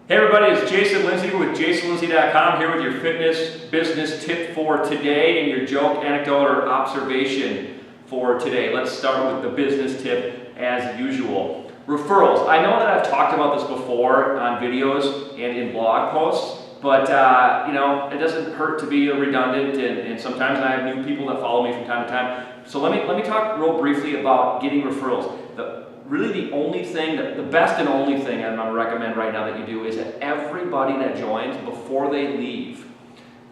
Hey everybody, it's Jason Linse with jasonlinse.com here with your fitness business tip for today and your joke, anecdote, or observation for today. Let's start with the business tip as usual. Referrals. I know that I've talked about this before on videos and in blog posts, but it doesn't hurt to be redundant, and sometimes I have new people that follow me from time to time. So let me talk real briefly about getting referrals. Really the only thing, the best and only thing I'm going to recommend right now that you do is that everybody that joins, before they leave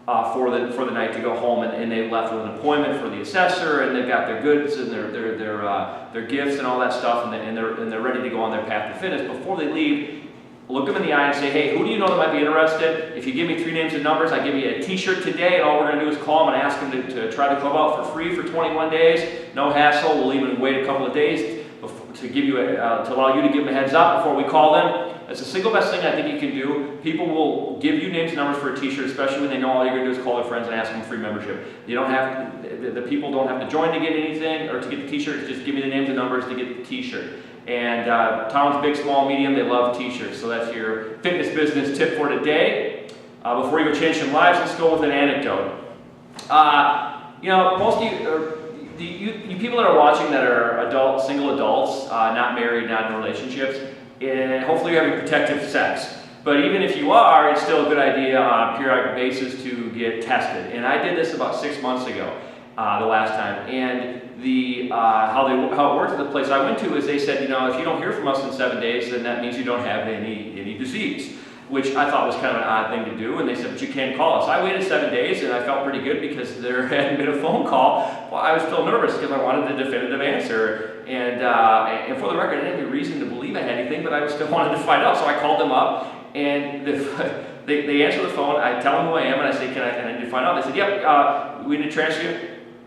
for the night to go home, and they've left with an appointment for the assessor, and they've got their goods and their gifts and all that stuff, and they're ready to go on their path to fitness, before they leave, look them in the eye and say, hey, who do you know that might be interested? If you give me 3 names and numbers, I give you a t-shirt today, and all we're going to do is call them and ask them to try to club out for free for 21 days. No hassle. We'll even wait a couple of days to give you to allow you to give them a heads up before we call them. That's the single best thing I think you can do. People will give you names and numbers for a t-shirt, especially when they know all you're going to do is call their friends and ask them free membership. You don't have the people don't have to join to get anything or to get the t-shirt. Just give me the names and numbers to get the t-shirt. And towns, big, small, medium, they love t-shirts. So that's your fitness business tip for today. Before you go change some lives, let's go with an anecdote. Most of you people that are watching that are adults, single adults, not married, not in relationships, and hopefully you're having protective sex. But even if you are, it's still a good idea on a periodic basis to get tested. And I did this about 6 months ago, the last time. And how it worked at the place I went to is they said, if you don't hear from us in 7 days, then that means you don't have any disease, which I thought was kind of an odd thing to do. And they said, but you can call us. I waited 7 days, and I felt pretty good because there hadn't been a phone call. Well, I was still nervous because I wanted the definitive answer. And for the record, I didn't have any reason to believe I had anything, but I still wanted to find out. So I called them up, and they answer the phone. I tell them who I am, and I say, can I need to find out? They said, yep, we need to transfer you.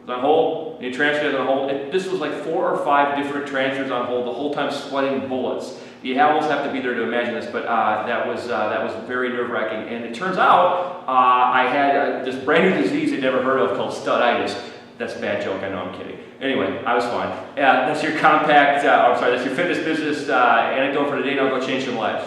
It's on hold. You transfer it on hold. This was like 4 or 5 different transfers on hold, the whole time sweating bullets. You almost have to be there to imagine this, but that was very nerve-wracking. And it turns out I had this brand new disease I'd never heard of called studitis. That's a bad joke, I know, I'm kidding. Anyway, I was fine. That's your that's your fitness business anecdote for today. Now go change some lives.